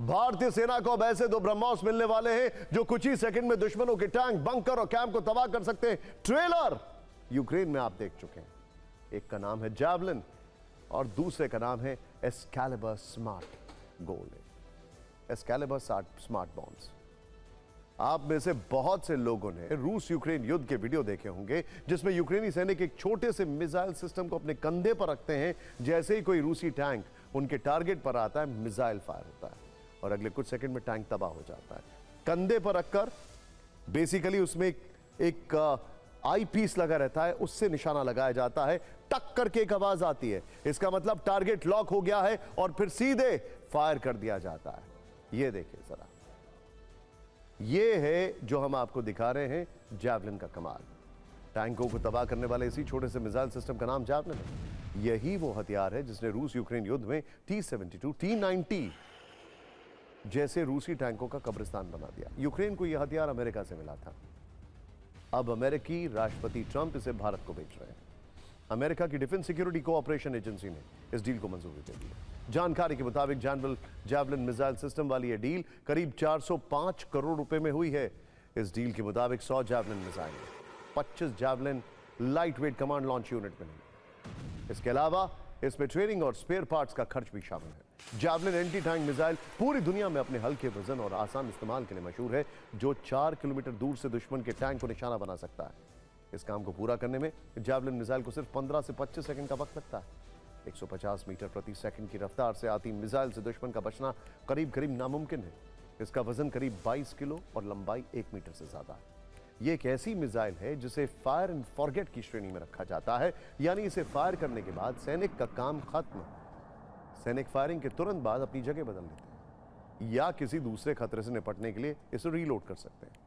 भारतीय सेना को अब ऐसे 2 ब्रह्मोस मिलने वाले हैं जो कुछ ही सेकंड में दुश्मनों के टैंक, बंकर और कैंप को तबाह कर सकते हैं। ट्रेलर यूक्रेन में आप देख चुके हैं। एक का नाम है जैवलिन और दूसरे का नाम है एस्कैलिबर स्मार्ट गोल्ड, एस्कैलिबर स्मार्ट बॉम्ब्स। आप में से बहुत से लोगों ने रूस यूक्रेन युद्ध के वीडियो देखे होंगे जिसमें यूक्रेनी सैनिक एक छोटे से मिसाइल सिस्टम को अपने कंधे पर रखते हैं। जैसे ही कोई रूसी टैंक उनके टारगेट पर आता है, मिसाइल फायर होता है और अगले कुछ सेकंड में टैंक तबाह हो जाता है। कंधे पर रखकर बेसिकली उसमें एक आई पीस लगा रहता है, उससे निशाना लगाया जाता है। टक करके एक आवाज आती है, इसका मतलब टारगेट लॉक हो गया है और फिर सीधे फायर कर दिया जाता है। ये देखिए जरा, ये है जो हम आपको दिखा रहे हैं जैवलिन का कमाल। टैंकों को तबाह करने वाले इसी छोटे से मिसाइल सिस्टम का नाम जैवलिन है। यही वो हथियार है जिसने रूस यूक्रेन युद्ध में T-72, T-90 जैसे रूसी टैंकों का कब्रिस्तान बना दिया। यूक्रेन को यह हथियार अमेरिका से मिला था। अब अमेरिकी राष्ट्रपति ट्रंप इसे भारत को बेच रहे हैं। अमेरिका की डिफेंस सिक्योरिटी कोऑपरेशन एजेंसी ने इस डील को मंजूरी दे दी है। जानकारी के मुताबिक जैवलिन मिसाइल सिस्टम वाली यह डील करीब 405 करोड़ रुपए में हुई है। इस डील के मुताबिक 100 javelin missile, 25 javelin light weight command launch unit मिलेंगे। इसके अलावा इसमें ट्रेनिंग और स्पेयर पार्ट्स का खर्च भी शामिल है। जैवलिन एंटी टैंक मिसाइल पूरी दुनिया में अपने हल्के वजन और आसान इस्तेमाल के लिए मशहूर है, जो 4 किलोमीटर दूर से दुश्मन के टैंक को निशाना बना सकता है। इस काम को पूरा करने में जैवलिन मिसाइल को सिर्फ 15 से 25 सेकंड का वक्त लगता है। 150 मीटर प्रति सेकंड की रफ्तार से आती मिसाइल से दुश्मन का बचना करीब करीब नामुमकिन है। इसका वजन करीब 22 किलो और लंबाई 1 मीटर से ज्यादा है। यह एक ऐसी मिसाइल है जिसे फायर एंड फॉरगेट की श्रेणी में रखा जाता है, यानी इसे फायर करने के बाद सैनिक का काम खत्म। सैनिक फायरिंग के तुरंत बाद अपनी जगह बदल लेते हैं या किसी दूसरे खतरे से निपटने के लिए इसे रीलोड कर सकते हैं।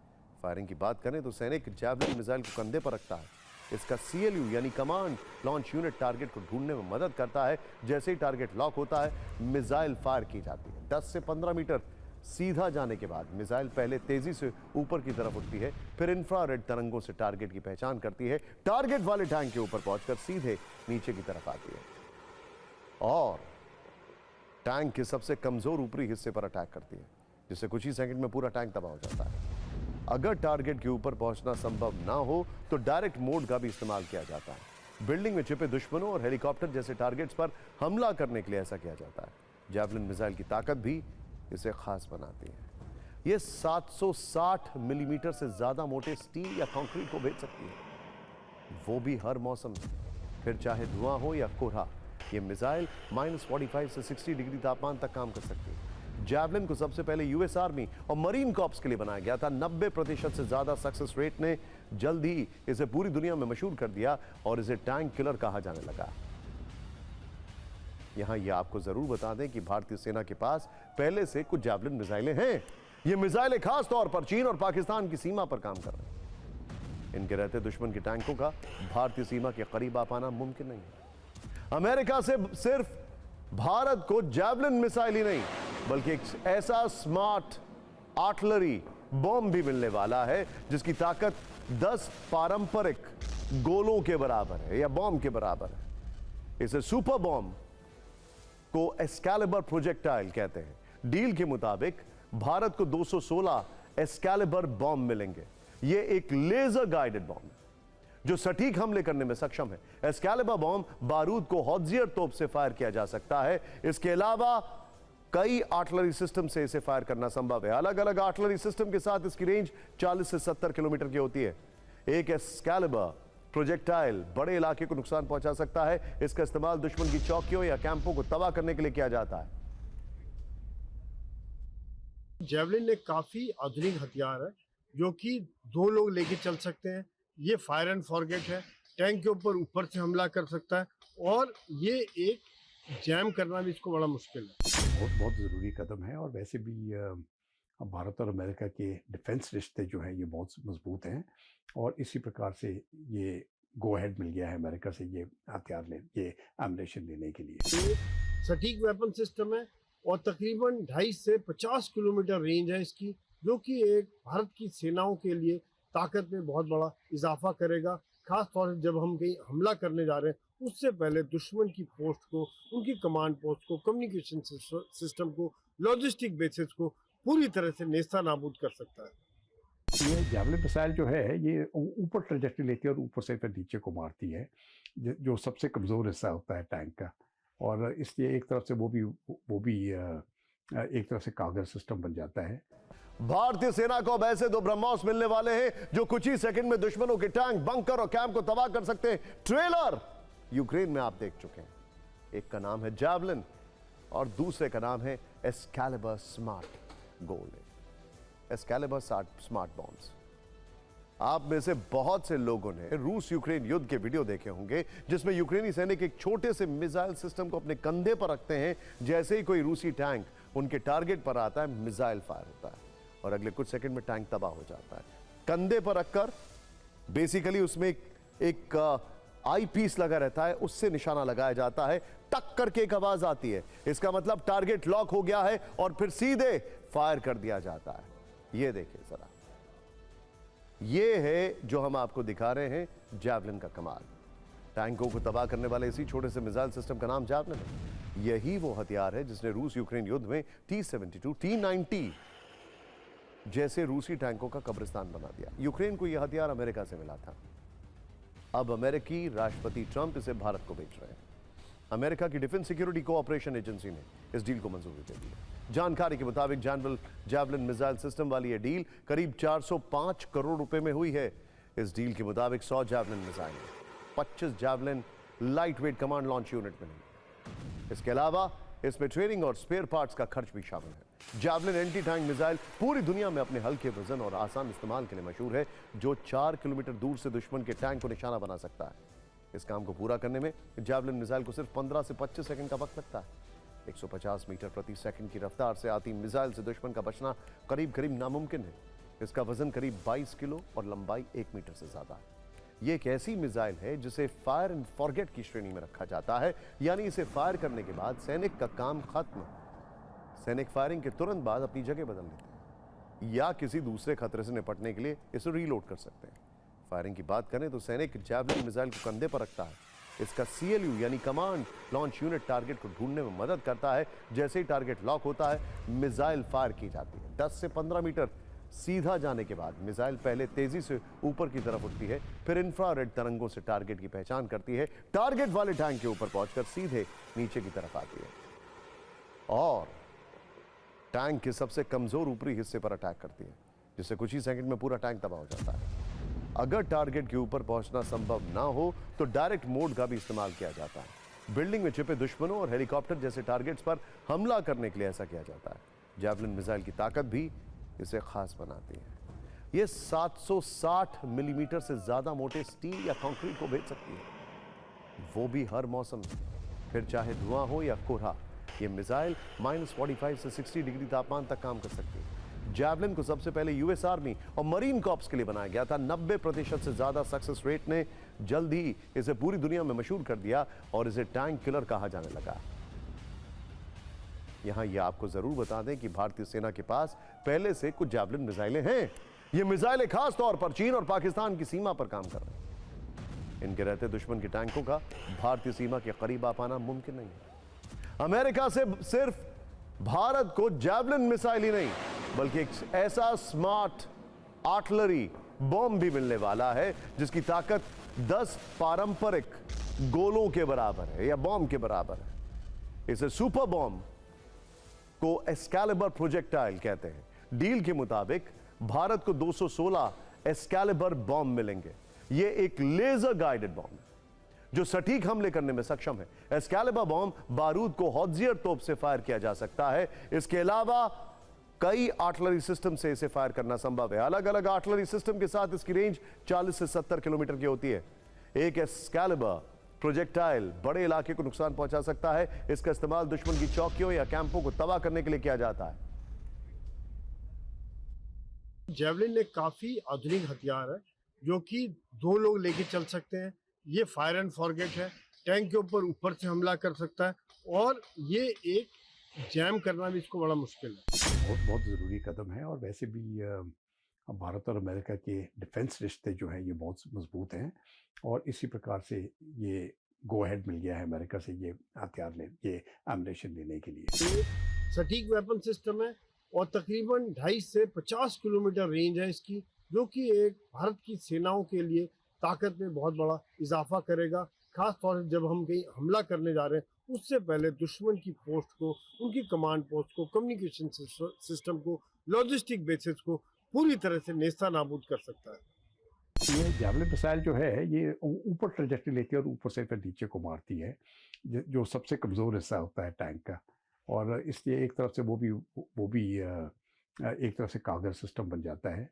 फायरिंग की बात करें तो सैनिक जैवलिन मिसाइल को कंधे पर रखता है। इसका CLU यानी कमांड लॉन्च यूनिट टारगेट को ढूंढने में मदद करता है। जैसे ही टारगेट लॉक होता है, मिसाइल फायर की जाती है। 10 से 15 मीटर सीधा जाने के बाद मिसाइल पहले तेजी से ऊपर की तरफ उठती है, फिर इंफ्रारेड तरंगों से टारगेट की पहचान करती है, टारगेट वाले टैंक के ऊपर पहुंचकर सीधे नीचे की तरफ आती है और टैंक के सबसे कमजोर ऊपरी हिस्से पर अटैक करती है, जिससे कुछ ही सेकंड में पूरा टैंक तबाह हो जाता है। अगर टारगेट के ऊपर पहुंचना संभव ना हो तो डायरेक्ट मोड का भी इस्तेमाल किया जाता है। बिल्डिंग में छिपे दुश्मनों और हेलीकॉप्टर जैसे टारगेट्स पर हमला करने के लिए ऐसा किया जाता है। जैवलिन मिसाइल की ताकत भी इसे खास बनाती है। यह 760 मिलीमीटर से ज्यादा मोटे स्टील या कंक्रीट को भेज सकती है, वो भी हर मौसम में, फिर चाहे धुआं हो या कोहरा। यह मिसाइल -45 से 60 डिग्री तापमान तक काम कर सकती है। जैवलिन को सबसे पहले US आर्मी और मरीन कॉर्प्स के लिए बनाया गया था। 90% से ज्यादा सक्सेस रेट ने जल्द ही इसे पूरी दुनिया में मशहूर कर दिया और इसे टैंक किलर कहा जाने लगा। यहां यह आपको जरूर बता दें कि भारतीय सेना के पास पहले से कुछ जैवलिन मिसाइलें हैं। ये मिसाइलें खास तौर पर चीन और पाकिस्तान की सीमा पर काम कर रहे हैं। इनके रहते दुश्मन के टैंकों का भारतीय सीमा के करीब आ पाना मुमकिन नहीं है। अमेरिका से सिर्फ भारत को जैवलिन मिसाइल ही नहीं बल्कि एक ऐसा स्मार्ट आर्टिलरी बॉम्ब भी मिलने वाला है जिसकी ताकत 10 पारंपरिक गोलों के बराबर है या बॉम्ब के बराबर है। इसे सुपर बॉम्ब को एस्कैलिबर प्रोजेक्टाइल कहते हैं। डील के मुताबिक भारत को 216 एस्कैलिबर बॉम्ब मिलेंगे। यह एक लेजर गाइडेड बॉम्ब है जो सटीक हमले करने में सक्षम है। एस्कैलिबर बॉम्ब बारूद को हॉट्जियर तोप से फायर किया जा सकता है। इसके अलावा कई आर्टिलरी सिस्टम से इसे फायर करना संभव है। अलग अलग आर्टिलरी सिस्टम के साथ इसकी रेंज 40 से 70 किलोमीटर की होती है। एक एस्कैलिबर प्रोजेक्टाइल बड़े इलाके को नुकसान पहुंचा सकता है। इसका इस्तेमाल दुश्मन की चौकियों या कैंपों को तबाह करने के लिए किया जाता है। जैवलिन एक काफी आधुनिक हथियार है जो कि 2 लोग लेके चल सकते हैं। ये फायर एंड फॉरगेट है, टैंक के ऊपर से हमला कर सकता है और ये एक जैम करना भी इसको बड़ा मुश्किल है। बहुत ज़रूरी कदम है और वैसे भी भारत और अमेरिका के डिफेंस रिश्ते जो हैं ये बहुत मजबूत हैं और इसी प्रकार से ये गो अहेड मिल गया है अमेरिका से ये हथियार ये एमुनेशन लेने के लिए। ये सटीक वेपन सिस्टम है और तकरीबन 2.5 से 50 किलोमीटर रेंज है इसकी, जो कि एक भारत की सेनाओं के लिए ताकत में बहुत बड़ा इजाफा करेगा। खास तौर से जब हम कहीं हमला करने जा रहे हैं उससे पहले दुश्मन की पोस्ट को, उनकी कमांड पोस्ट को, कम्युनिकेशन सिस्टम को, लॉजिस्टिक बेसिस को पूरी तरह से नेस्ता नाबूद कर सकता है। ये जावलिन मिसाइल जो है ये ऊपर ट्रेजेक्टरी लेती है और ऊपर से फिर नीचे को मारती है, जो सबसे कमज़ोर हिस्सा होता है टैंक का। और इसलिए एक तरफ से वो भी एक तरह से कारगर सिस्टम बन जाता है। भारतीय सेना को अब ऐसे 2 ब्रह्मोस मिलने वाले हैं जो कुछ ही सेकंड में दुश्मनों के टैंक, बंकर और कैंप को तबाह कर सकते हैं। ट्रेलर यूक्रेन में आप देख चुके हैं। एक का नाम है जैवलिन और दूसरे का नाम है एस्कैलिबर स्मार्ट गोले, एस्कैलिबर स्मार्ट बॉम्ब्स। आप में से बहुत से लोगों ने रूस यूक्रेन युद्ध के वीडियो देखे होंगे जिसमें यूक्रेनी सैनिक एक छोटे से मिसाइल सिस्टम को अपने कंधे पर रखते हैं। जैसे ही कोई रूसी टैंक उनके टारगेट पर आता है, मिसाइल फायर होता है और अगले कुछ सेकंड में टैंक तबाह हो जाता है। कंधे पर रखकर बेसिकली उसमें एक आई पीस लगा रहता है, उससे निशाना लगाया जाता है। टक करके एक आवाज आती है, इसका मतलब टारगेट लॉक हो गया है और फिर सीधे फायर कर दिया जाता है। ये देखिए जरा, ये है जो हम आपको दिखा रहे हैं जैवलिन का कमाल। टैंकों को तबाह करने वाले इसी छोटे से मिसाइल सिस्टम का नाम जैवलिन है। यही वो हथियार है जिसने रूस यूक्रेन युद्ध में T-72, T-90 जैसे रूसी टैंकों का कब्रिस्तान बना दिया। यूक्रेन को यह हथियार अमेरिका से मिला था। अब अमेरिकी राष्ट्रपति ट्रंप इसे भारत को बेच रहे हैं। अमेरिका की डिफेंस सिक्योरिटी कोऑपरेशन एजेंसी ने इस डील को मंजूरी दे दी है। जानकारी के मुताबिक जैवलिन मिसाइल सिस्टम वाली यह डील करीब 405 करोड़ रुपए में हुई है। इस डील के मुताबिक 100 javelin missile, 25 javelin light weight command launch unit मिलेंगे। इसके अलावा इसमें ट्रेनिंग और स्पेयर पार्ट्स का खर्च भी शामिल है। जैवलिन एंटी टैंक मिसाइल पूरी दुनिया में अपने हल्के वजन और आसान इस्तेमाल के लिए मशहूर है, जो 4 किलोमीटर दूर से दुश्मन के टैंक को निशाना बना सकता है। इस काम को पूरा करने में जैवलिन मिसाइल को सिर्फ 15 से 25 सेकंड का वक्त लगता है। 150 मीटर प्रति सेकंड की रफ्तार से आती मिसाइल से दुश्मन का बचना करीब नामुमकिन है। इसका वजन करीब 22 किलो और लंबाई 1 मीटर से ज्यादा है। यह एक ऐसी मिसाइल है जिसे फायर एंड फॉरगेट की श्रेणी में रखा जाता है, यानी इसे फायर करने के बाद सैनिक का काम खत्म। सैनिक फायरिंग के तुरंत बाद अपनी जगह बदल लेते हैं या किसी दूसरे खतरे से निपटने के लिए इसे रीलोड कर सकते हैं। फायरिंग की बात करें तो सैनिक जैवलिन मिसाइल को कंधे पर रखता है। इसका CLU यानी कमांड लॉन्च यूनिट टारगेट को ढूंढने में मदद करता है। जैसे ही टारगेट लॉक होता है, मिसाइल फायर की जाती है। 10 से 15 मीटर सीधा जाने के बाद मिसाइल पहले तेजी से ऊपर की तरफ उठती है, फिर इंफ्रारेड तरंगों से टारगेट की पहचान करती है, टारगेट वाले टैंक के ऊपर पहुंचकर सीधे नीचे की तरफ आती है और टैंक के सबसे कमजोर ऊपरी हिस्से पर अटैक करती है, जिससे कुछ ही सेकंड में पूरा टैंक तबाह हो जाता है। अगर टारगेट के ऊपर पहुंचना संभव ना हो तो डायरेक्ट मोड का भी इस्तेमाल किया जाता है। बिल्डिंग में छिपे दुश्मनों और हेलीकॉप्टर जैसे टारगेट्स पर हमला करने के लिए ऐसा किया जाता है। जैवलिन मिसाइल की ताकत भी इसे खास बनाती है। यह 760 मिलीमीटर से ज्यादा मोटे स्टील या कंक्रीट को भेज सकती है, वो भी हर मौसम में, फिर चाहे धुआं हो या कोहरा। यह मिसाइल -45 से 60 डिग्री तापमान तक काम कर सकती है। जैवलिन को सबसे पहले US आर्मी और मरीन कॉर्प्स के लिए बनाया गया था। 90% से ज्यादा सक्सेस रेट ने जल्द ही इसे पूरी दुनिया में मशहूर कर दिया और इसे टैंक किलर कहा जाने लगा। यहां यह आपको जरूर बता दें कि भारतीय सेना के पास पहले से कुछ जैवलिन मिसाइलें हैं। ये मिसाइलें खास तौर पर चीन और पाकिस्तान की सीमा पर काम कर रहे हैं। इनके रहते दुश्मन के टैंकों का भारतीय सीमा के करीब आ पाना मुमकिन नहीं है। अमेरिका से सिर्फ भारत को जैवलिन मिसाइल ही नहीं बल्कि एक ऐसा स्मार्ट आर्टिलरी बॉम्ब भी मिलने वाला है जिसकी ताकत 10 पारंपरिक गोलों के बराबर है या बॉम्ब के बराबर है। इसे सुपर बॉम्ब को एस्कैलिबर प्रोजेक्टाइल कहते हैं। डील के मुताबिक भारत को 216 एस्कैलिबर बॉम्ब मिलेंगे। यह एक लेजर गाइडेड बॉम्ब है जो सटीक हमले करने में सक्षम है। एस्कैलिबर बॉम्ब बारूद को हॉट्जियर तोप से फायर किया जा सकता है। इसके अलावा कई आर्टिलरी सिस्टम से इसे फायर करना संभव है। अलग अलग आर्टिलरी सिस्टम के साथ इसकी रेंज 40 से 70 किलोमीटर की होती है। एक एस्कैलिबर प्रोजेक्टाइल बड़े इलाके को नुकसान पहुंचा सकता है। इसका इस्तेमाल दुश्मन की चौकियों या कैंपों को तबाह करने के लिए किया जाता है। जैवलिन एक काफी आधुनिक हथियार है जो कि 2 लोग लेके चल सकते हैं। ये फायर एंड फॉरगेट है, टैंक के ऊपर से हमला कर सकता है और ये एक जैम करना भी इसको बड़ा मुश्किल है। बहुत ज़रूरी कदम है और वैसे भी भारत और अमेरिका के डिफेंस रिश्ते जो हैं ये बहुत मजबूत हैं और इसी प्रकार से ये गो अहेड मिल गया है अमेरिका से ये हथियार ले ये एमुनेशन लेने के लिए। ये सटीक वेपन सिस्टम है और तकरीबन 2.5 से 50 किलोमीटर रेंज है इसकी, जो कि एक भारत की सेनाओं के लिए ताकत में बहुत बड़ा इजाफा करेगा। खास तौर से जब हम कहीं हमला करने जा रहे हैं उससे पहले दुश्मन की पोस्ट को, उनकी कमांड पोस्ट को, कम्युनिकेशन सिस्टम को, लॉजिस्टिक बेसिस को पूरी तरह से नेस्ता नाबूद कर सकता है। ये जैवलिन मिसाइल जो है ये ऊपर ट्रेजेक्टरी लेती है और ऊपर से फिर नीचे को मारती है, जो सबसे कमज़ोर हिस्सा होता है टैंक का। और इसलिए एक तरफ से वो भी एक तरफ से कारगर सिस्टम बन जाता है।